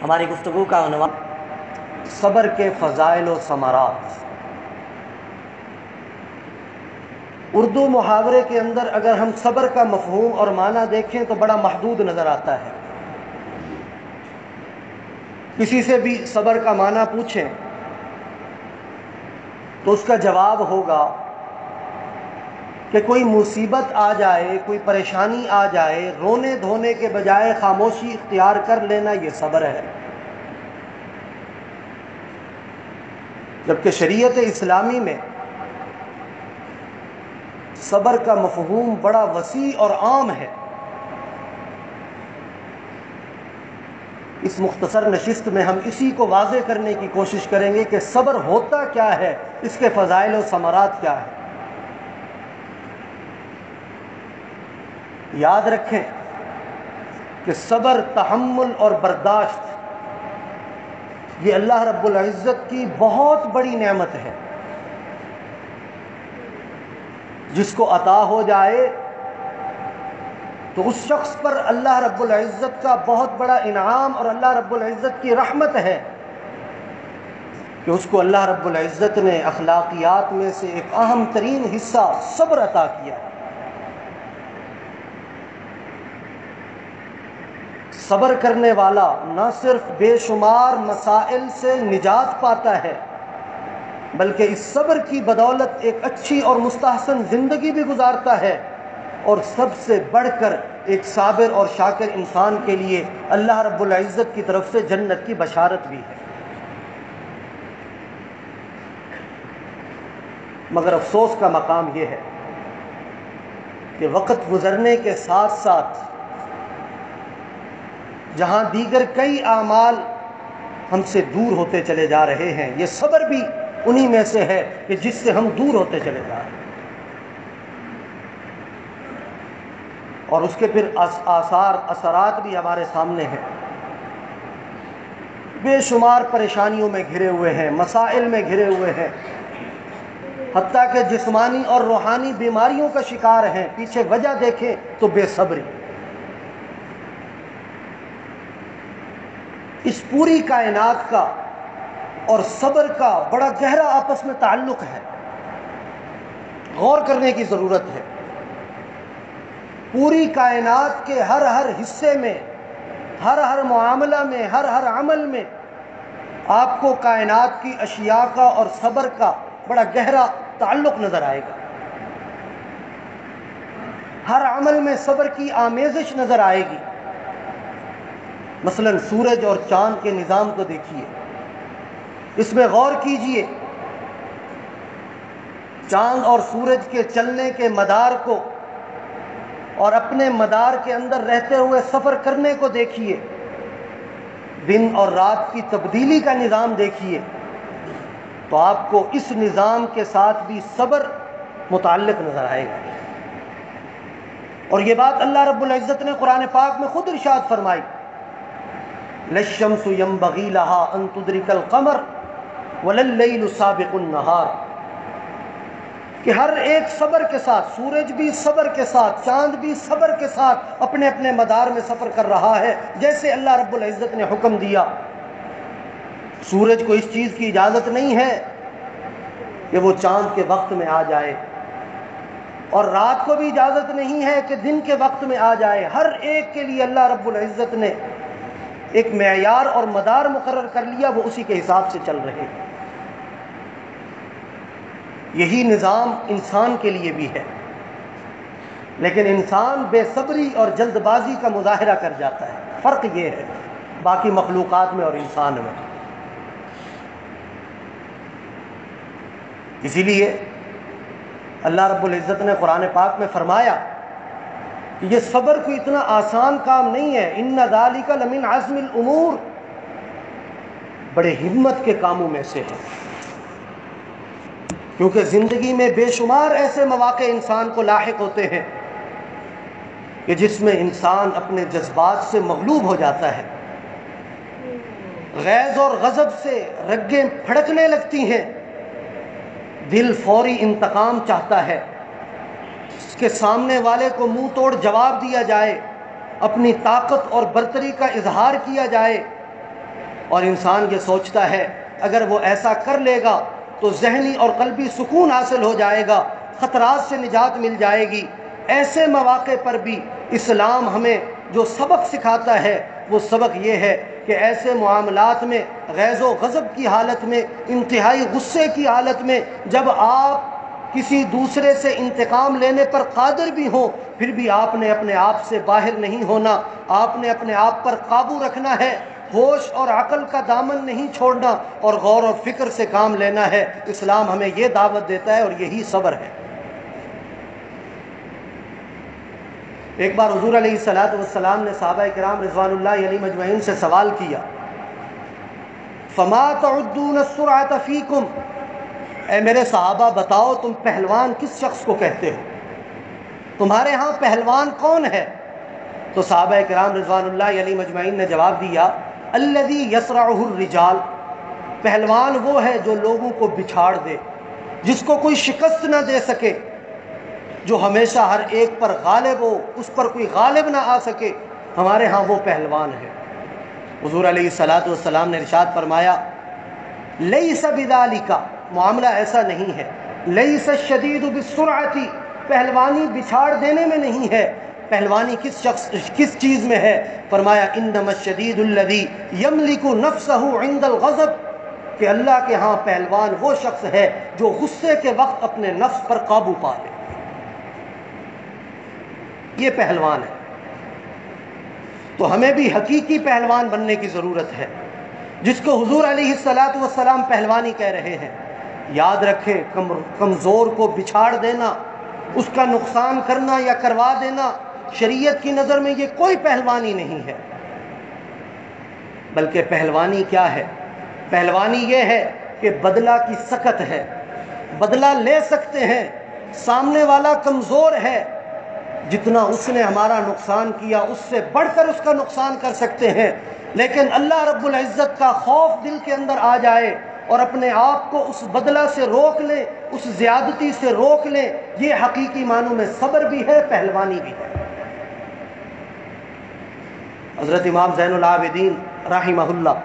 ہماری گفتگو کا عنوان صبر کے فضائل و ثمرات۔ اردو محاورے کے اندر اگر ہم صبر کا مفہوم اور معنی دیکھیں تو بڑا محدود نظر آتا ہے۔ کسی سے بھی صبر کا معنی پوچھیں تو اس کا جواب ہوگا کہ کوئی مصیبت آ جائے، کوئی پریشانی آ جائے، رونے دھونے کے بجائے خاموشی اختیار کر لینا، یہ صبر ہے۔ جبکہ شریعت اسلامی میں صبر کا مفہوم بڑا وسیع اور عام ہے۔ اس مختصر نشست میں ہم اسی کو واضح کرنے کی کوشش کریں گے کہ صبر ہوتا کیا ہے، اس کے فضائل و ثمرات کیا ہیں۔ یاد رکھیں کہ صبر، تحمل اور برداشت یہ اللہ رب العزت کی بہت بڑی نعمت ہے۔ جس کو عطا ہو جائے تو اس شخص پر اللہ رب العزت کا بہت بڑا انعام اور اللہ رب العزت کی رحمت ہے کہ اس کو اللہ رب العزت نے اخلاقیات میں سے ایک اہم ترین حصہ صبر عطا کیا۔ صبر کرنے والا نہ صرف بے شمار مسائل سے نجات پاتا ہے بلکہ اس صبر کی بدولت ایک اچھی اور مستحسن زندگی بھی گزارتا ہے، اور سب سے بڑھ کر ایک صابر اور شاکر انسان کے لیے اللہ رب العزت کی طرف سے جنت کی بشارت بھی ہے۔ مگر افسوس کا مقام یہ ہے کہ وقت گزرنے کے ساتھ ساتھ جہاں دیگر کئی اعمال ہم سے دور ہوتے چلے جا رہے ہیں، یہ صبر بھی انہی میں سے ہے کہ جس سے ہم دور ہوتے چلے جا رہے ہیں، اور اس کے پھر اثرات بھی ہمارے سامنے ہیں۔ بے شمار پریشانیوں میں گھرے ہوئے ہیں، مسائل میں گھرے ہوئے ہیں، حتیٰ کہ جسمانی اور روحانی بیماریوں کا شکار ہیں۔ پیچھے وجہ دیکھیں تو بے صبری۔ اس پوری کائنات کا اور صبر کا بڑا گہرا آپس میں تعلق ہے، غور کرنے کی ضرورت ہے۔ پوری کائنات کے ہر حصے میں، ہر معاملہ میں، ہر عمل میں آپ کو کائنات کی اشیاء کا اور صبر کا بڑا گہرا تعلق نظر آئے گا۔ ہر عمل میں صبر کی آمیزش نظر آئے گی۔ مثلا سورج اور چاند کے نظام کو دیکھیے، اس میں غور کیجئے۔ چاند اور سورج کے چلنے کے مدار کو اور اپنے مدار کے اندر رہتے ہوئے سفر کرنے کو دیکھیے۔ دن اور رات کی تبدیلی کا نظام دیکھیے تو آپ کو اس نظام کے ساتھ بھی صبر متعلق نظر آئے گا۔ اور یہ بات اللہ رب العزت نے قرآن پاک میں خود ارشاد فرمائی، لَلشَّمْسُ يَنبَغِي لَهَا أَن تُدْرِكَ الْقَمَرَ وَلَلَّيْلُ سَابِقُ النَّهَارِ، کہ ہر ایک صبر کے ساتھ، سورج بھی صبر کے ساتھ، چاند بھی صبر کے ساتھ اپنے اپنے مدار میں سفر کر رہا ہے، جیسے اللہ رب العزت نے حکم دیا۔ سورج کو اس چیز کی اجازت نہیں ہے کہ وہ چاند کے وقت میں آ جائے، اور رات کو بھی اجازت نہیں ہے کہ دن کے وقت میں آ جائے۔ ہر ایک کے لیے اللہ رب العزت نے ایک معیار اور مدار مقرر کر لیا، وہ اسی کے حساب سے چل رہے ہیں۔ یہی نظام انسان کے لیے بھی ہے، لیکن انسان بے صبری اور جلد بازی کا مظاہرہ کر جاتا ہے۔ فرق یہ ہے باقی مخلوقات میں اور انسان میں۔ اسی لیے اللہ رب العزت نے قرآن پاک میں فرمایا کہ یہ صبر کوئی اتنا آسان کام نہیں ہے، ان ذالک لمن عزم الامور، بڑے ہمت کے کاموں میں سے ہے، کیونکہ زندگی میں بے شمار ایسے مواقع انسان کو لاحق ہوتے ہیں کہ جس میں انسان اپنے جذبات سے مغلوب ہو جاتا ہے، غیظ اور غضب سے رگیں پھڑکنے لگتی ہیں، دل فوری انتقام چاہتا ہے، اس کے سامنے والے کو منہ توڑ جواب دیا جائے، اپنی طاقت اور برتری کا اظہار کیا جائے، اور انسان یہ سوچتا ہے اگر وہ ایسا کر لے گا تو ذہنی اور قلبی سکون حاصل ہو جائے گا، خطرات سے نجات مل جائے گی۔ ایسے مواقع پر بھی اسلام ہمیں جو سبق سکھاتا ہے وہ سبق یہ ہے کہ ایسے معاملات میں غیظ و غضب کی حالت میں، انتہائی غصے کی حالت میں، جب آپ کسی دوسرے سے انتقام لینے پر قادر بھی ہوں، پھر بھی آپ نے اپنے آپ سے باہر نہیں ہونا، آپ نے اپنے آپ پر قابو رکھنا ہے، ہوش اور عقل کا دامن نہیں چھوڑنا اور غور و فکر سے کام لینا ہے۔ اسلام ہمیں یہ دعوت دیتا ہے اور یہی صبر ہے۔ ایک بار حضور علیہ السلام نے صحابہ کرام رضوان اللہ علیہم اجمعین سے سوال کیا، فما تعدون السرعۃ فیکم، اے میرے صحابہ بتاؤ تم پہلوان کس شخص کو کہتے ہو، تمہارے ہاں پہلوان کون ہے؟ تو صحابہ کرام رضوان اللہ علیہم اجمعین نے جواب دیا، الذی یسرعہ الرجال، پہلوان وہ ہے جو لوگوں کو بچھاڑ دے، جس کو کوئی شکست نہ دے سکے، جو ہمیشہ ہر ایک پر غالب ہو، اس پر کوئی غالب نہ آ سکے، ہمارے ہاں وہ پہلوان ہے۔ حضور علیہ السلام نے ارشاد فرمایا، لیس بذالک، معاملہ ایسا نہیں ہے، لیس الشدید بالسرعۃ، پہلوانی بچھاڑ دینے میں نہیں ہے، پہلوانی کس چیز میں ہے؟ فرمایا انما الشدید الذی یملک نفسہ عند الغضب، کہ اللہ کے ہاں پہلوان وہ شخص ہے جو غصے کے وقت اپنے نفس پر قابو پا لے، یہ پہلوان ہے۔ تو ہمیں بھی حقیقی پہلوان بننے کی ضرورت ہے، جس کو حضور علیہ السلام پہلوانی کہہ رہے ہیں۔ یاد رکھیں، کمزور کو بچھاڑ دینا، اس کا نقصان کرنا یا کروا دینا، شریعت کی نظر میں یہ کوئی پہلوانی نہیں ہے۔ بلکہ پہلوانی کیا ہے؟ پہلوانی یہ ہے کہ بدلہ کی سکت ہے، بدلہ لے سکتے ہیں، سامنے والا کمزور ہے، جتنا اس نے ہمارا نقصان کیا اس سے بڑھ کر اس کا نقصان کر سکتے ہیں، لیکن اللہ رب العزت کا خوف دل کے اندر آ جائے اور اپنے آپ کو اس بدلہ سے روک لیں، اس زیادتی سے روک لیں، یہ حقیقی معنوں میں صبر بھی ہے، پہلوانی بھی ہے۔ حضرت امام زین العابدین رحمہ اللہ،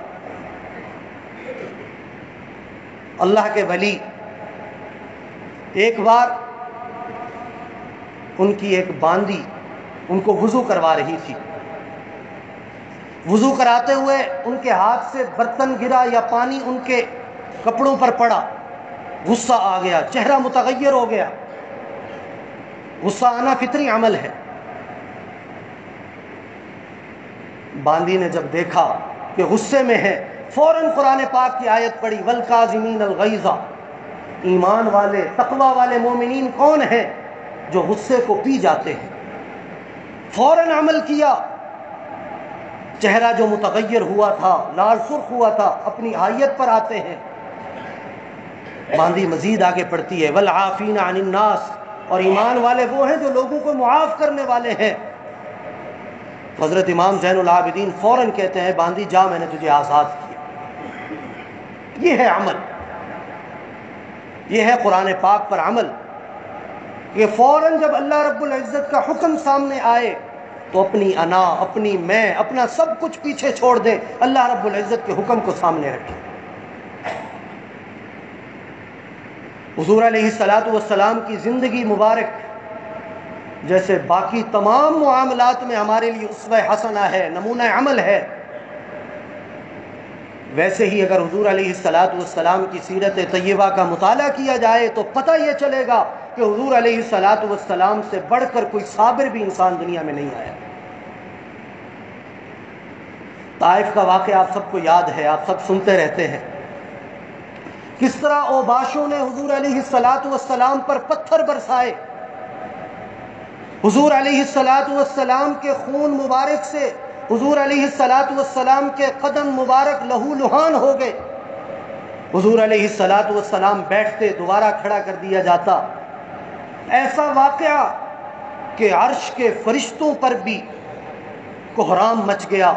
اللہ کے ولی، ایک بار ان کی ایک باندی ان کو وضو کروا رہی تھی، وضو کراتے ہوئے ان کے ہاتھ سے برتن گرا یا پانی ان کے کپڑوں پر پڑا، غصہ آ گیا، چہرہ متغیر ہو گیا۔ غصہ آنا فطری عمل ہے۔ باندی نے جب دیکھا کہ غصے میں ہے، فوراً قرآن پاک کی آیت پڑھی، والکاظمین الغیظ، ایمان والے تقوی والے مومنین کون ہیں؟ جو غصے کو پی جاتے ہیں۔ فوراً عمل کیا، چہرہ جو متغیر ہوا تھا، لال سرخ ہوا تھا، اپنی آیت پر آتے ہیں۔ باندی مزید آگے پڑھتی ہے، والعافین عن الناس، اور ایمان والے وہ ہیں جو لوگوں کو معاف کرنے والے ہیں۔ حضرت امام زین العابدین فوراً کہتے ہیں، باندی جا، میں نے تجھے آزاد کیا۔ یہ ہے عمل، یہ ہے قرآن پاک پر عمل، کہ فوراً جب اللہ رب العزت کا حکم سامنے آئے تو اپنی انا، اپنی میں، اپنا سب کچھ پیچھے چھوڑ دیں، اللہ رب العزت کے حکم کو سامنے رکھیں۔ حضور علیہ السلام کی زندگی مبارک جیسے باقی تمام معاملات میں ہمارے لیے اسوہ حسنہ ہے، نمونہ عمل ہے، ویسے ہی اگر حضور علیہ السلام کی سیرت طیبہ کا مطالعہ کیا جائے تو پتہ یہ چلے گا کہ حضور علیہ السلام سے بڑھ کر کوئی صابر بھی انسان دنیا میں نہیں آیا۔ طائف کا واقعہ آپ سب کو یاد ہے، آپ سب سنتے رہتے ہیں، کس طرح اوباشوں نے حضور علیہ السلام پر پتھر برسائے، حضور علیہ السلام کے خون مبارک سے حضور علیہ السلام کے قدم مبارک لہو لہان ہو گئے۔ حضور علیہ السلام بیٹھتے، دوبارہ کھڑا کر دیا جاتا۔ ایسا واقعہ کہ عرش کے فرشتوں پر بھی کوہرام مچ گیا۔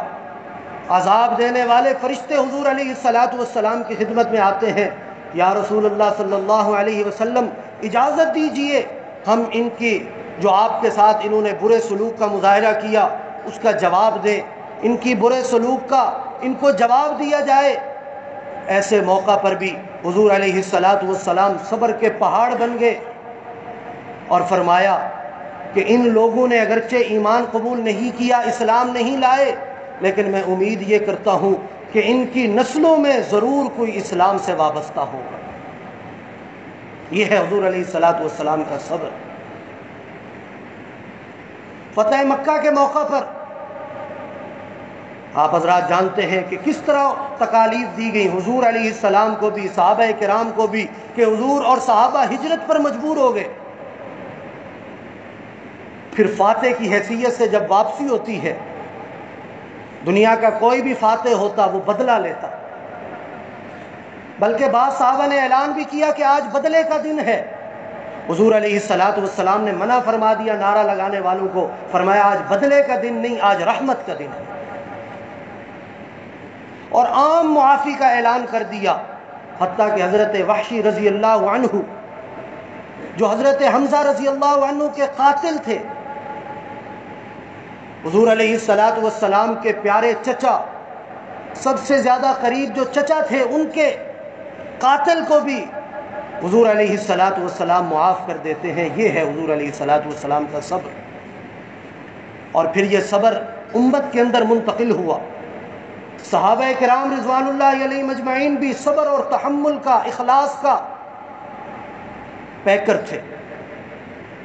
عذاب دینے والے فرشتے حضور علیہ السلام کی خدمت میں آتے ہیں، یا رسول اللہ صلی اللہ علیہ وسلم اجازت دیجئے ہم ان کی جو آپ کے ساتھ انہوں نے برے سلوک کا مظاہرہ کیا اس کا جواب دیں، ان کی برے سلوک کا ان کو جواب دیا جائے۔ ایسے موقع پر بھی حضور علیہ الصلاۃ والسلام صبر کے پہاڑ بن گئے اور فرمایا کہ ان لوگوں نے اگرچہ ایمان قبول نہیں کیا، اسلام نہیں لائے، لیکن میں امید یہ کرتا ہوں کہ ان کی نسلوں میں ضرور کوئی اسلام سے وابستہ ہوگا۔ یہ ہے حضور علیہ الصلاۃ والسلام کا صبر۔ فتح مکہ کے موقع پر آپ حضرات جانتے ہیں کہ کس طرح تکالیف دی گئی حضور علیہ السلام کو بھی، صحابہ کرام کو بھی، کہ حضور اور صحابہ ہجرت پر مجبور ہو گئے۔ پھر فاتح کی حیثیت سے جب واپسی ہوتی ہے، دنیا کا کوئی بھی فاتح ہوتا وہ بدلہ لیتا، بلکہ بعض صحابہ نے اعلان بھی کیا کہ آج بدلے کا دن ہے۔ حضور علیہ الصلاۃ والسلام نے منع فرما دیا نعرہ لگانے والوں کو، فرمایا آج بدلے کا دن نہیں، آج رحمت کا دن ہے، اور عام معافی کا اعلان کر دیا۔ حتیٰ کہ حضرت وحشی رضی اللہ عنہ، جو حضرت حمزہ رضی اللہ عنہ کے قاتل تھے، حضور علیہ الصلاۃ والسلام کے پیارے چچا، سب سے زیادہ قریب جو چچا تھے، ان کے قاتل کو بھی حضور علیہ الصلاۃ والسلام معاف کر دیتے ہیں۔ یہ ہے حضور علیہ الصلاۃ والسلام کا صبر۔ اور پھر یہ صبر امت کے اندر منتقل ہوا۔ صحابہ کرام رضوان اللہ علیہ مجمعین بھی صبر اور تحمل کا، اخلاص کا پیکر تھے۔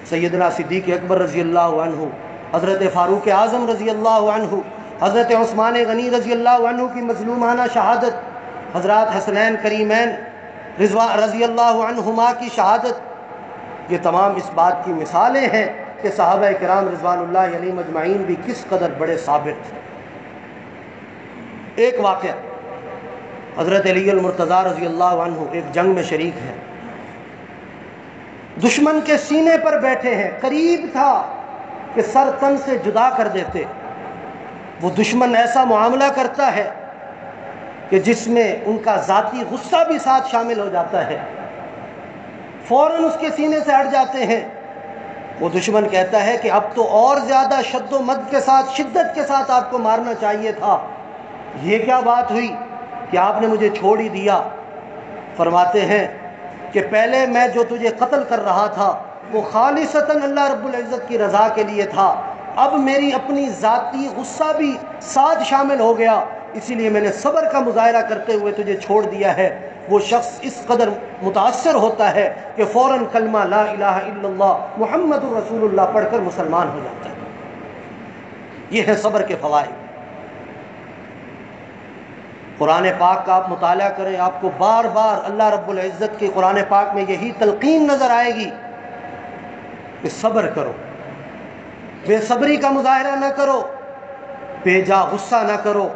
سیدنا صدیق اکبر رضی اللہ عنہ، حضرت فاروق اعظم رضی اللہ عنہ، حضرت عثمان غنی رضی اللہ عنہ کی مظلومانہ شہادت، حضرات حسنین کریمین رضی اللہ عنہما کی شہادت، یہ تمام اس بات کی مثالیں ہیں کہ صحابہ کرام رضوان اللہ علیہ مجمعین بھی کس قدر بڑے صابر تھے۔ ایک واقعہ، حضرت علی المرتضیٰ رضی اللہ عنہ ایک جنگ میں شریک ہیں، دشمن کے سینے پر بیٹھے ہیں، قریب تھا کہ سر تن سے جدا کر دیتے۔ وہ دشمن ایسا معاملہ کرتا ہے کہ جس میں ان کا ذاتی غصہ بھی ساتھ شامل ہو جاتا ہے، فوراً اس کے سینے سے ہٹ جاتے ہیں۔ وہ دشمن کہتا ہے کہ اب تو اور زیادہ شد و مد کے ساتھ، شدت کے ساتھ آپ کو مارنا چاہیے تھا، یہ کیا بات ہوئی کہ آپ نے مجھے چھوڑ ہی دیا؟ فرماتے ہیں کہ پہلے میں جو تجھے قتل کر رہا تھا وہ خالصتاً اللہ رب العزت کی رضا کے لیے تھا، اب میری اپنی ذاتی غصہ بھی ساتھ شامل ہو گیا، اسی لیے میں نے صبر کا مظاہرہ کرتے ہوئے تجھے چھوڑ دیا ہے۔ وہ شخص اس قدر متاثر ہوتا ہے کہ فوراً کلمہ لا الہ الا اللہ محمد رسول اللہ پڑھ کر مسلمان ہو جاتا ہے۔ یہ ہے صبر کے فوائد۔ قرآن پاک کا آپ مطالعہ کریں، آپ کو بار بار اللہ رب العزت کی قرآن پاک میں یہی تلقین نظر آئے گی کہ صبر کرو، بے صبری کا مظاہرہ نہ کرو، بے جا غصہ نہ کرو۔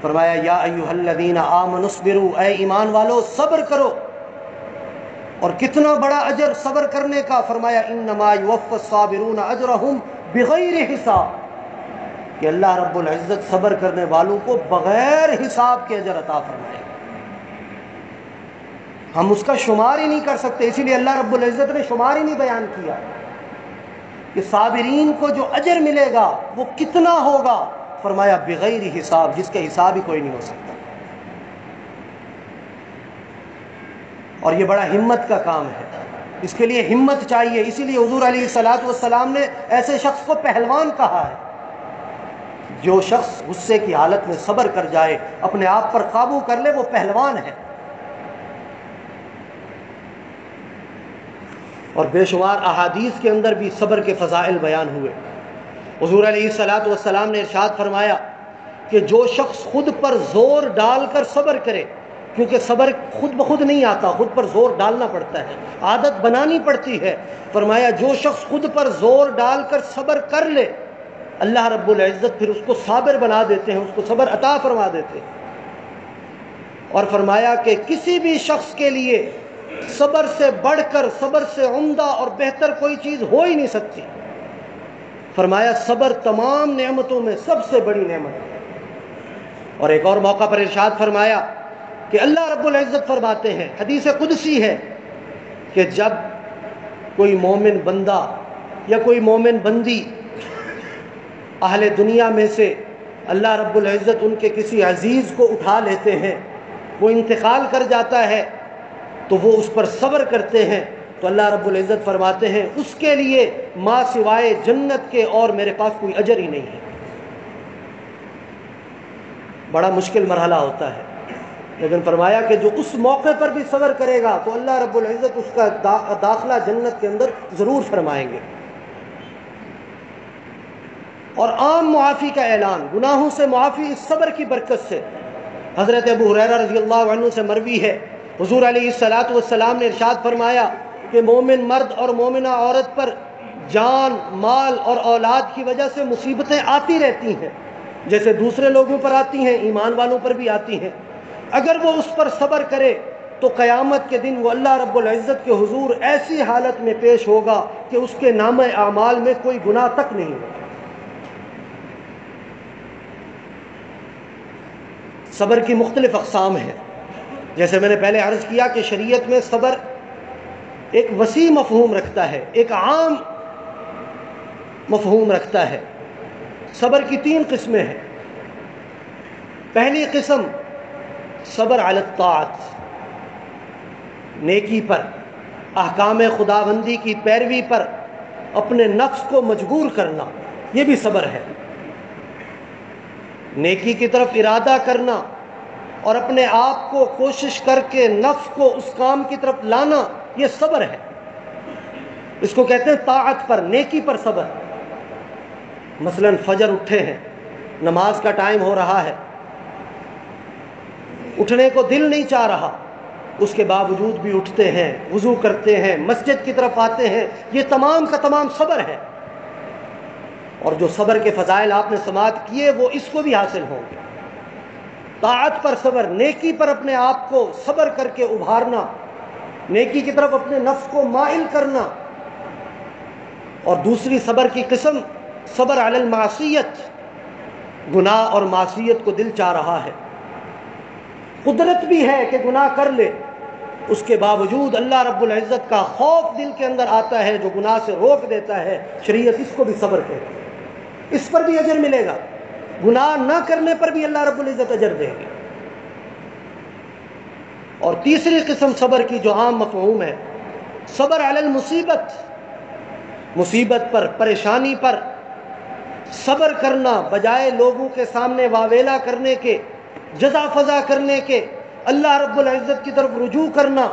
فرمایا یا ایھا الذین آمنوا اصبروا، اے ایمان والو صبر کرو۔ اور کتنا بڑا اجر صبر کرنے کا، فرمایا انما یوفی الصابرون اجرہم بغیر حساب، کہ اللہ رب العزت صبر کرنے والوں کو بغیر حساب کے اجر عطا فرمائے۔ ہم اس کا شمار ہی نہیں کر سکتے، اسی لیے اللہ رب العزت نے شمار ہی نہیں بیان کیا کہ صابرین کو جو اجر ملے گا وہ کتنا ہوگا۔ فرمایا بغیر حساب، جس کا حساب ہی کوئی نہیں ہو سکتا۔ اور یہ بڑا ہمت کا کام ہے، اس کے لیے ہمت چاہیے۔ اسی لیے حضور علیہ الصلاۃ والسلام نے ایسے شخص کو پہلوان کہا ہے، جو شخص غصے کی حالت میں صبر کر جائے، اپنے آپ پر قابو کر لے، وہ پہلوان ہے۔ اور بے شمار احادیث کے اندر بھی صبر کے فضائل بیان ہوئے۔ حضور علیہ الصلاۃ والسلام نے ارشاد فرمایا کہ جو شخص خود پر زور ڈال کر صبر کرے، کیونکہ صبر خود بخود نہیں آتا، خود پر زور ڈالنا پڑتا ہے، عادت بنانی پڑتی ہے۔ فرمایا جو شخص خود پر زور ڈال کر صبر کر لے، اللہ رب العزت پھر اس کو صابر بنا دیتے ہیں، اس کو صبر عطا فرما دیتے ہیں۔ اور فرمایا کہ کسی بھی شخص کے لیے صبر سے بڑھ کر، صبر سے عمدہ اور بہتر کوئی چیز ہو ہی نہیں سکتی۔ فرمایا صبر تمام نعمتوں میں سب سے بڑی نعمت ہے۔ اور ایک اور موقع پر ارشاد فرمایا کہ اللہ رب العزت فرماتے ہیں، حدیث قدسی ہے، کہ جب کوئی مومن بندہ یا کوئی مومن بندی اہل دنیا میں سے اللہ رب العزت ان کے کسی عزیز کو اٹھا لیتے ہیں، وہ انتقال کر جاتا ہے تو وہ اس پر صبر کرتے ہیں، تو اللہ رب العزت فرماتے ہیں اس کے لیے ما سوائے جنت کے اور میرے پاس کوئی اجر ہی نہیں ہے۔ بڑا مشکل مرحلہ ہوتا ہے، لیکن فرمایا کہ جو اس موقع پر بھی صبر کرے گا تو اللہ رب العزت اس کا داخلہ جنت کے اندر ضرور فرمائیں گے۔ اور عام معافی کا اعلان، گناہوں سے معافی اس صبر کی برکت سے۔ حضرت ابو ہریرہ رضی اللہ عنہ سے مروی ہے، حضور علیہ الصلاۃ والسلام نے ارشاد فرمایا کہ مومن مرد اور مومنہ عورت پر جان، مال اور اولاد کی وجہ سے مصیبتیں آتی رہتی ہیں، جیسے دوسرے لوگوں پر آتی ہیں ایمان والوں پر بھی آتی ہیں۔ اگر وہ اس پر صبر کرے تو قیامت کے دن وہ اللہ رب العزت کے حضور ایسی حالت میں پیش ہوگا کہ اس کے نامہ اعمال میں کوئی گناہ تک نہیں ہوگا۔ صبر کی مختلف اقسام ہیں، جیسے میں نے پہلے عرض کیا کہ شریعت میں صبر ایک وسیع مفہوم رکھتا ہے، ایک عام مفہوم رکھتا ہے۔ صبر کی 3 قسمیں ہیں۔ پہلی قسم صبر علی الطاعت، نیکی پر، احکام خداوندی کی پیروی پر اپنے نفس کو مجبور کرنا، یہ بھی صبر ہے۔ نیکی کی طرف ارادہ کرنا اور اپنے آپ کو کوشش کر کے نفس کو اس کام کی طرف لانا، یہ صبر ہے۔ اس کو کہتے ہیں طاعت پر، نیکی پر صبر۔ مثلا فجر اٹھے ہیں، نماز کا ٹائم ہو رہا ہے، اٹھنے کو دل نہیں چاہ رہا، اس کے باوجود بھی اٹھتے ہیں، وضو کرتے ہیں، مسجد کی طرف آتے ہیں، یہ تمام کا تمام صبر ہے۔ اور جو صبر کے فضائل آپ نے سماعت کیے وہ اس کو بھی حاصل ہوں گے۔ طاعت پر صبر، نیکی پر اپنے آپ کو صبر کر کے ابھارنا، نیکی کی طرف اپنے نفس کو مائل کرنا۔ اور دوسری صبر کی قسم صبر علی المعصیت، گناہ اور معصیت کو دل چاہ رہا ہے، قدرت بھی ہے کہ گناہ کر لے، اس کے باوجود اللہ رب العزت کا خوف دل کے اندر آتا ہے جو گناہ سے روک دیتا ہے، شریعت اس کو بھی صبر کہتی ہے۔ اس پر بھی اجر ملے گا، گناہ نہ کرنے پر بھی اللہ رب العزت اجر دیں گے۔ اور تیسری قسم صبر کی جو عام مفہوم ہے، صبر علی المصیبت، مصیبت پر، پریشانی پر صبر کرنا، بجائے لوگوں کے سامنے واویلا کرنے کے، جزا فضا کرنے کے، اللہ رب العزت کی طرف رجوع کرنا،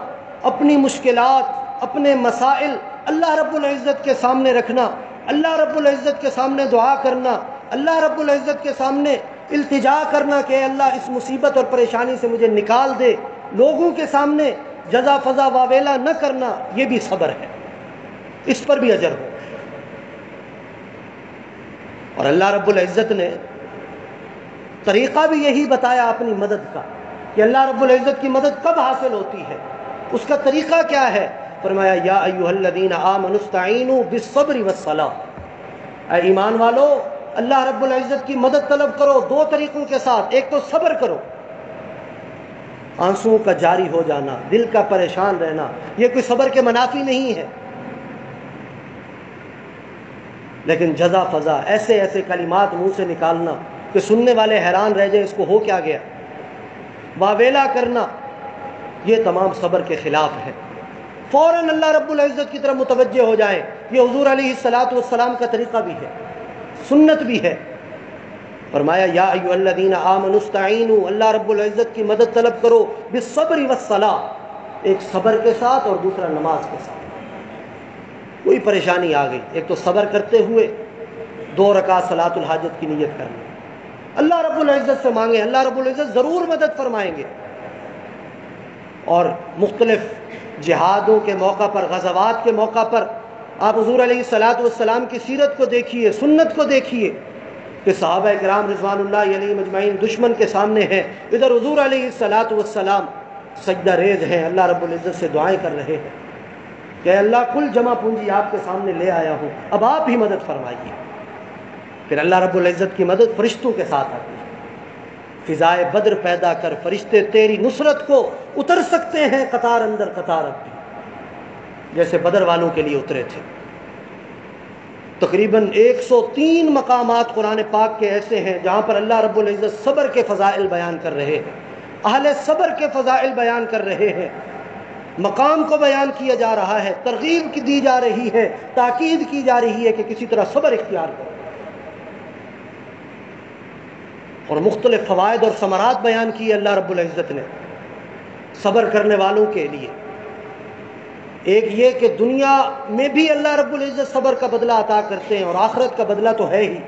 اپنی مشکلات، اپنے مسائل اللہ رب العزت کے سامنے رکھنا، اللہ رب العزت کے سامنے دعا کرنا، اللہ رب العزت کے سامنے التجا کرنا کہ اے اللہ اس مصیبت اور پریشانی سے مجھے نکال دے، لوگوں کے سامنے جزا فضا واویلا نہ کرنا، یہ بھی صبر ہے، اس پر بھی اجر ہو۔ اور اللہ رب العزت نے طریقہ بھی یہی بتایا اپنی مدد کا کہ اللہ رب العزت کی مدد کب حاصل ہوتی ہے، اس کا طریقہ کیا ہے۔ فرمایا یا ایھا الذین آمنوا استعینوا بالصبر والصلاۃ، اے ایمان والو اللہ رب العزت کی مدد طلب کرو 2 طریقوں کے ساتھ۔ ایک تو صبر کرو، آنسوؤں کا جاری ہو جانا، دل کا پریشان رہنا، یہ کوئی صبر کے منافی نہیں ہے، لیکن جزا فضا، ایسے ایسے کلمات منہ سے نکالنا کہ سننے والے حیران رہ جائیں اس کو ہو کیا گیا، واویلا کرنا، یہ تمام صبر کے خلاف ہے۔ فوراً اللہ رب العزت کی طرف متوجہ ہو جائیں، یہ حضور علیہ الصلاۃ والسلام کا طریقہ بھی ہے، سنت بھی ہے۔ فرمایا یا ایھا الذین آمنوا استعینوا، اللہ رب العزت کی مدد طلب کرو بالصبر والصلاۃ، ایک صبر کے ساتھ اور دوسرا نماز کے ساتھ۔ کوئی پریشانی آ گئی، ایک تو صبر کرتے ہوئے 2 رکعت صلاۃ الحاجت کی نیت کرنا، اللہ رب العزت سے مانگیں، اللہ رب العزت ضرور مدد فرمائیں گے۔ اور مختلف جہادوں کے موقع پر، غزوات کے موقع پر آپ حضور علیہ الصلاۃ والسلام کی سیرت کو دیکھیے، سنت کو دیکھیے کہ صحابہ کرام رضوان اللہ علیہم اجمعین دشمن کے سامنے ہیں، ادھر حضور علیہ الصلاۃ والسلام سجدہ ریز ہیں، اللہ رب العزت سے دعائیں کر رہے ہیں کہ اللہ کل جمع پونجی آپ کے سامنے لے آیا ہوں، اب آپ ہی مدد فرمائیے۔ پھر اللہ رب العزت کی مدد فرشتوں کے ساتھ آتی ہے، فضائے بدر پیدا کر فرشتے تیری نصرت کو اتر سکتے ہیں قطار اندر قطار اب بھی، جیسے بدر والوں کے لیے اترے تھے۔ تقریباً 103 مقامات قرآن پاک کے ایسے ہیں جہاں پر اللہ رب العزت صبر کے فضائل بیان کر رہے ہیں، اہل صبر کے فضائل بیان کر رہے ہیں، مقام کو بیان کیا جا رہا ہے، ترغیب کی دی جا رہی ہے، تاکید کی جا رہی ہے کہ کسی طرح صبر اختیار کرو، اور مختلف فوائد اور ثمرات بیان کیے اللہ رب العزت نے صبر کرنے والوں کے لیے۔ ایک یہ کہ دنیا میں بھی اللہ رب العزت صبر کا بدلہ عطا کرتے ہیں، اور آخرت کا بدلہ تو ہے ہی۔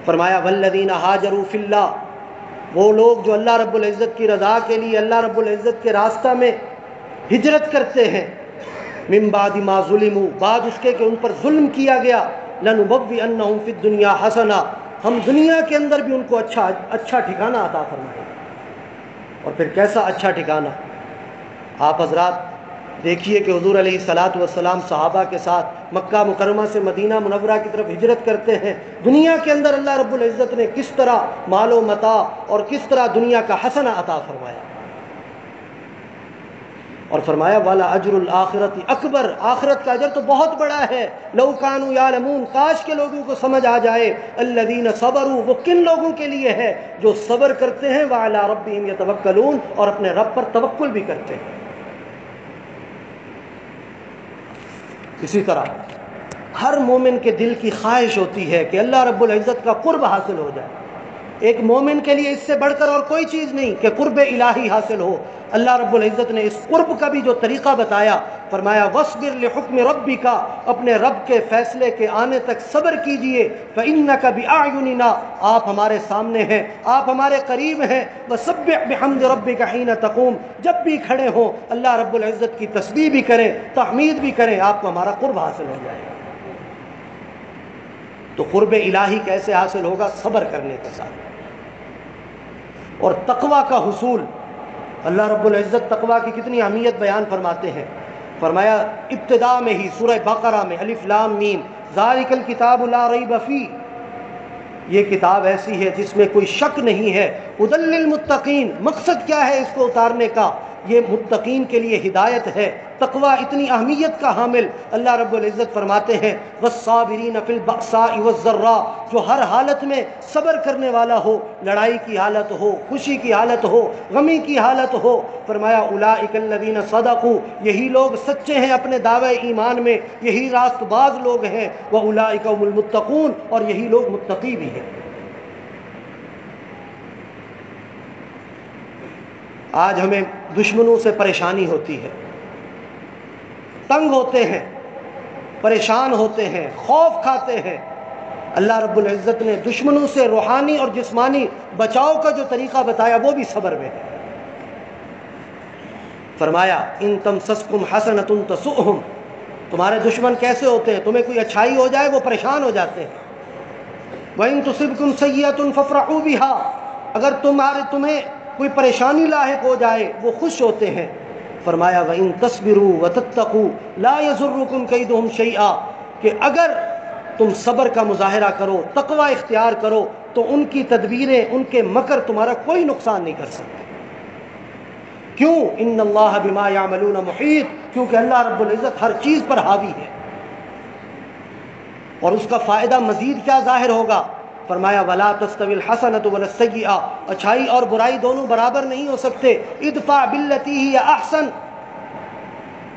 فرمایا والذین ہاجروا فی اللہ، وہ لوگ جو اللہ رب العزت کی رضا کے لیے اللہ رب العزت کے راستہ میں ہجرت کرتے ہیں، من بعد ما ظلموا، بعد اس کے کہ ان پر ظلم کیا گیا، لنبوئنہم فی الدنیا حسنہ، ہم دنیا کے اندر بھی ان کو اچھا ٹھکانہ عطا فرمائیں۔ اور پھر کیسا اچھا ٹھکانہ؟ آپ حضرات دیکھیے کہ حضور علیہ الصلاۃ والسلام صحابہ کے ساتھ مکہ مکرمہ سے مدینہ منورہ کی طرف ہجرت کرتے ہیں، دنیا کے اندر اللہ رب العزت نے کس طرح مال و متاع اور کس طرح دنیا کا حسنہ عطا فرمایا، اور فرمایا والا اجر الآخرت اکبر، آخرت کا اجر تو بہت بڑا ہے، لو کانوا یعلمون، کاش کے لوگوں کو سمجھ آ جائے، الذین صبروا، وہ کن لوگوں کے لیے ہے جو صبر کرتے ہیں، وعلی ربہم یتوکلون، اور اپنے رب پر توکل بھی کرتے ہیں۔ اسی طرح ہر مومن کے دل کی خواہش ہوتی ہے کہ اللہ رب العزت کا قرب حاصل ہو جائے، ایک مومن کے لیے اس سے بڑھ کر اور کوئی چیز نہیں کہ قرب الہی حاصل ہو۔ اللہ رب العزت نے اس قرب کا بھی جو طریقہ بتایا، فرمایا وَاصْبِرْ لِحُکْمِ رَبِّکَ، اپنے رب کے فیصلے کے آنے تک صبر کیجئے، فَإِنَّكَ بِأَعْيُنِنَا، آپ ہمارے سامنے ہیں، آپ ہمارے قریب ہیں، وَسَبِّحْ بِحَمْدِ رَبِّكَ حِينَ تَقُومُ، جب بھی کھڑے ہوں اللہ رب العزت کی تسبیح بھی کریں، تحمید بھی کریں، آپ کو ہمارا قرب حاصل ہو جائے گا۔ تو قرب الہی کیسے حاصل ہوگا؟ صبر کرنے کے ساتھ۔ اور تقوی کا حصول، اللہ رب العزت تقوی کی کتنی اہمیت بیان فرماتے ہیں، فرمایا ابتداء میں ہی سورہ بقرہ میں الف لام میم ذالک الکتاب لا ریب فیہ، یہ کتاب ایسی ہے جس میں کوئی شک نہیں ہے، ھدی للمتقین، مقصد کیا ہے اس کو اتارنے کا؟ یہ متقین کے لیے ہدایت ہے۔ تقوی اتنی اہمیت کا حامل، اللہ رب العزت فرماتے ہیں والصابرین فی البأساء والضراء، جو ہر حالت میں صبر کرنے والا ہو، لڑائی کی حالت ہو، خوشی کی حالت ہو، غمی کی حالت ہو، فرمایا اولئک الذین صدقوا، یہی لوگ سچے ہیں اپنے دعوے ایمان میں، یہی راست باز لوگ ہیں، واولئک هم المتقون، اور یہی لوگ متقی بھی ہیں۔ آج ہمیں دشمنوں سے پریشانی ہوتی ہے، تنگ ہوتے ہیں، پریشان ہوتے ہیں، خوف کھاتے ہیں۔ اللہ رب العزت نے دشمنوں سے روحانی اور جسمانی بچاؤ کا جو طریقہ بتایا وہ بھی صبر میں ہے۔ فرمایا ان تمسسکم حسنۃ تسؤہم، تمہارے دشمن کیسے ہوتے ہیں؟ تمہیں کوئی اچھائی ہو جائے وہ پریشان ہو جاتے ہیں۔ وَإِن تُصِبْكُمْ سَيِّئَةٌ فَافْرَحُوا بِهَا، اگر تمہیں کوئی پریشانی لاحق ہو جائے وہ خوش ہوتے ہیں۔ فرمایا وَإِن تَصْبِرُوا وَتَتَّقُوا لَا يَضُرُّكُمْ كَيْدُهُمْ شَيْئًا، کہ اگر تم صبر کا مظاہرہ کرو، تقوی اختیار کرو، تو ان کی تدبیریں، ان کے مکر تمہارا کوئی نقصان نہیں کر سکتے۔ کیوں؟ ان اللہ بما یعملون محیط، کیونکہ اللہ رب العزت ہر چیز پر حاوی ہے۔ اور اس کا فائدہ مزید کیا ظاہر ہوگا؟ فرمایا ولا تستوی الحسنۃ ولا السیئۃ، اچھائی اور برائی دونوں برابر نہیں ہو سکتے۔ ادفع باللتی ہی احسن،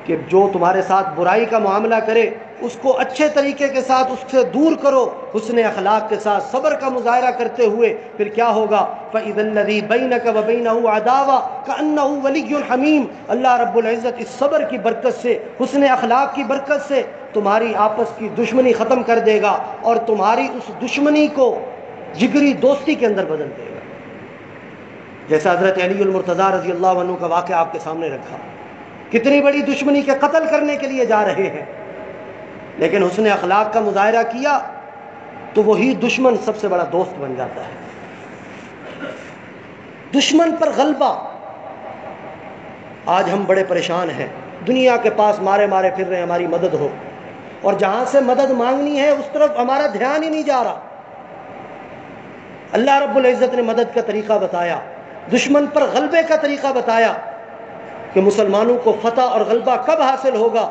کہ جو تمہارے ساتھ برائی کا معاملہ کرے اس کو اچھے طریقے کے ساتھ اس سے دور کرو، حسن اخلاق کے ساتھ صبر کا مظاہرہ کرتے ہوئے، پھر کیا ہوگا؟ فَإِذَا الَّذِي بَيْنَكَ وَبَيْنَهُ عَدَاوَةٌ كَأَنَّهُ وَلِيٌّ حَمِيمٌ، اللہ رب العزت اس صبر کی برکت سے، حسن اخلاق کی برکت سے تمہاری آپس کی دشمنی ختم کر دے گا، اور تمہاری اس دشمنی کو جگری دوستی کے اندر بدل دے گا۔ جیسا حضرت علی المرتضیٰ رضی اللہ عنہ کا واقعہ آپ کے سامنے رکھا، کتنی بڑی دشمنی کے قتل کرنے کے لیے جا رہے ہیں، لیکن حسن اخلاق کا مظاہرہ کیا تو وہی دشمن سب سے بڑا دوست بن جاتا ہے۔ دشمن پر غلبہ۔ آج ہم بڑے پریشان ہیں، دنیا کے پاس مارے مارے پھر رہے ہیں ہماری مدد ہو، اور جہاں سے مدد مانگنی ہے اس طرف ہمارا دھیان ہی نہیں جا رہا۔ اللہ رب العزت نے مدد کا طریقہ بتایا، دشمن پر غلبے کا طریقہ بتایا کہ مسلمانوں کو فتح اور غلبہ کب حاصل ہوگا؟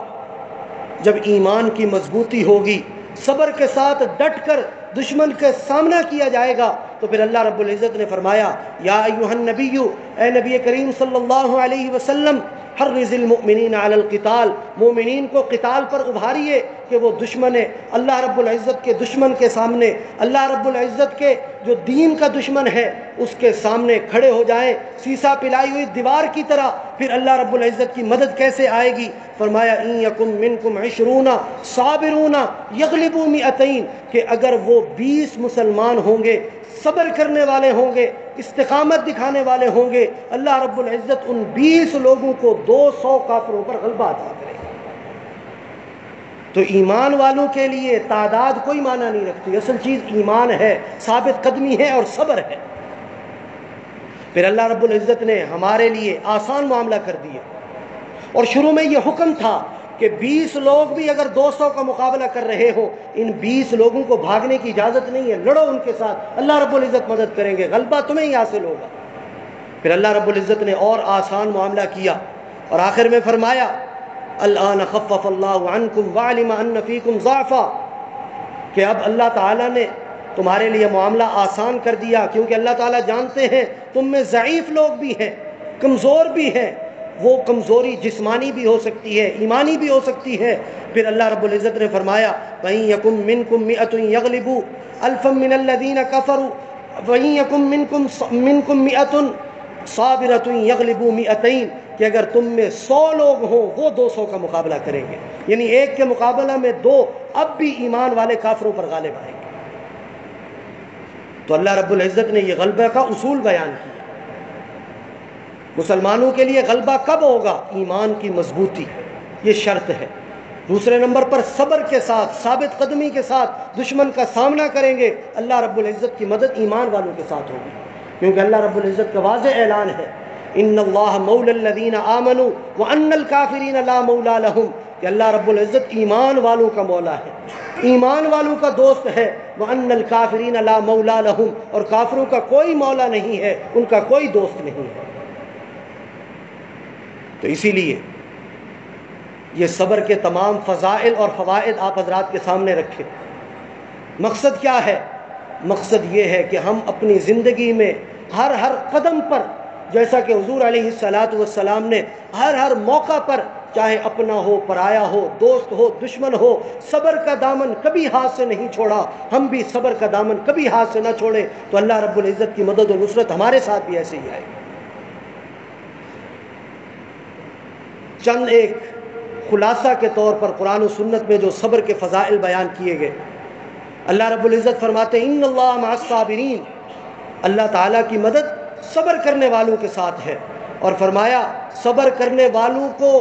جب ایمان کی مضبوطی ہوگی، صبر کے ساتھ ڈٹ کر دشمن کے سامنا کیا جائے گا تو پھر اللہ رب العزت نے فرمایا یا ایھا النبی، اے نبی کریم صلی اللہ علیہ وسلم، حرض المؤمنین علی القتال، مومنین کو قتال پر ابھاریے کہ وہ دشمن اللہ رب العزت کے دشمن کے سامنے، اللہ رب العزت کے جو دین کا دشمن ہے اس کے سامنے کھڑے ہو جائیں سیسا پلائی ہوئی دیوار کی طرح۔ پھر اللہ رب العزت کی مدد کیسے آئے گی؟ فرمایا ان یکم منکم 20 صابرون یغلبوا 200، کہ اگر وہ 20 مسلمان ہوں گے، صبر کرنے والے ہوں گے، استقامت دکھانے والے ہوں گے، اللہ رب العزت ان 20 لوگوں کو 200 کافروں پر غلبہ عطا کرے گا۔ تو ایمان والوں کے لیے تعداد کوئی معنی نہیں رکھتی، اصل چیز ایمان ہے، ثابت قدمی ہے اور صبر ہے۔ پھر اللہ رب العزت نے ہمارے لیے آسان معاملہ کر دیا، اور شروع میں یہ حکم تھا کہ 20 لوگ بھی اگر 200 کا مقابلہ کر رہے ہو، ان 20 لوگوں کو بھاگنے کی اجازت نہیں ہے، لڑو ان کے ساتھ، اللہ رب العزت مدد کریں گے، غلبہ تمہیں ہی حاصل ہوگا۔ پھر اللہ رب العزت نے اور آسان معاملہ کیا، اور آخر میں فرمایا الآن خفف اللہ عنکم وعلم ان فیکم ضعفا، کہ اب اللہ تعالیٰ نے تمہارے لیے معاملہ آسان کر دیا، کیونکہ اللہ تعالیٰ جانتے ہیں تم میں ضعیف لوگ بھی ہیں، کمزور بھی ہیں، وہ کمزوری جسمانی بھی ہو سکتی ہے، ایمانی بھی ہو سکتی ہے۔ پھر اللہ رب العزت نے فرمایا وَإِن يَكُن مِّنكُم مِّئَةٌ يَغْلِبُوا أَلْفًا مِّنَ الَّذِينَ كَفَرُوا وَإِن يَكُن مِّنكُم مِّئَةٌ صَابِرَةٌ يَغْلِبُوا 200، کہ اگر تم میں 100 لوگ ہوں وہ 200 کا مقابلہ کریں گے، یعنی ایک کے مقابلہ میں 2 اب بھی ایمان والے کافروں پر غالب آئیں گے۔ تو اللہ رب العزت نے یہ غلبہ کا اصول بیان کیا۔ مسلمانوں کے لیے غلبہ کب ہوگا؟ ایمان کی مضبوطی، یہ شرط ہے۔ دوسرے نمبر پر صبر کے ساتھ، ثابت قدمی کے ساتھ دشمن کا سامنا کریں گے، اللہ رب العزت کی مدد ایمان والوں کے ساتھ ہوگی، کیونکہ اللہ رب العزت کا واضح اعلان ہے ان اللہ مولی الذین آمنوا وان الکافرین لا مولی لہم، کہ اللہ رب العزت ایمان والوں کا مولا ہے، ایمان والوں کا دوست ہے، وان الکافرین لا مولی لہم، اور کافروں کا کوئی مولا نہیں ہے، ان کا کوئی دوست نہیں ہے۔ تو اسی لیے یہ صبر کے تمام فضائل اور فوائد آپ حضرات کے سامنے رکھے۔ مقصد کیا ہے؟ مقصد یہ ہے کہ ہم اپنی زندگی میں ہر قدم پر، جیسا کہ حضور علیہ السلام نے ہر موقع پر، چاہے اپنا ہو، پرایا ہو، دوست ہو، دشمن ہو، صبر کا دامن کبھی ہاتھ سے نہیں چھوڑا، ہم بھی صبر کا دامن کبھی ہاتھ سے نہ چھوڑیں، تو اللہ رب العزت کی مدد و نصرت ہمارے ساتھ بھی ایسے ہی آئے گی۔ چند ایک خلاصہ کے طور پر قرآن و سنت میں جو صبر کے فضائل بیان کیے گئے، اللہ رب العزت فرماتے ہیں ان اللہ مع الصابرین، اللہ تعالیٰ کی مدد صبر کرنے والوں کے ساتھ ہے، اور فرمایا صبر کرنے والوں کو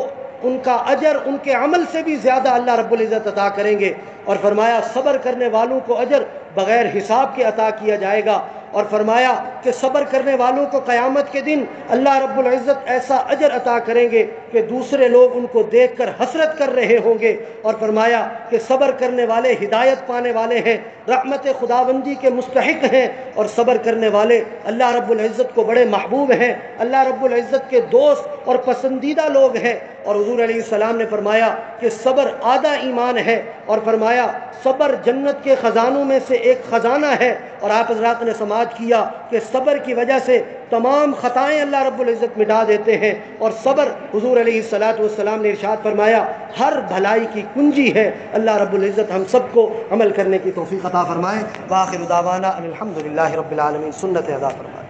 ان کا اجر ان کے عمل سے بھی زیادہ اللہ رب العزت عطا کریں گے، اور فرمایا صبر کرنے والوں کو اجر بغیر حساب کے عطا کیا جائے گا، اور فرمایا کہ صبر کرنے والوں کو قیامت کے دن اللہ رب العزت ایسا اجر عطا کریں گے کہ دوسرے لوگ ان کو دیکھ کر حسرت کر رہے ہوں گے، اور فرمایا کہ صبر کرنے والے ہدایت پانے والے ہیں، رحمت خداوندی کے مستحق ہیں، اور صبر کرنے والے اللہ رب العزت کو بڑے محبوب ہیں، اللہ رب العزت کے دوست اور پسندیدہ لوگ ہیں۔ اور حضور علیہ السلام نے فرمایا کہ صبر آدھا ایمان ہے، اور فرمایا صبر جنت کے خزانوں میں سے ایک خزانہ ہے، اور آپ حضرات نے سماعت کیا کہ صبر کی وجہ سے تمام خطائیں اللہ رب العزت مٹا دیتے ہیں، اور صبر حضور علیہ السلام نے ارشاد فرمایا ہر بھلائی کی کنجی ہے۔ اللہ رب العزت ہم سب کو عمل کرنے کی توفیق عطا فرمائے۔ وآخر دعوانا ان الحمد للہ رب العالمین، سنت ادا فرمائے۔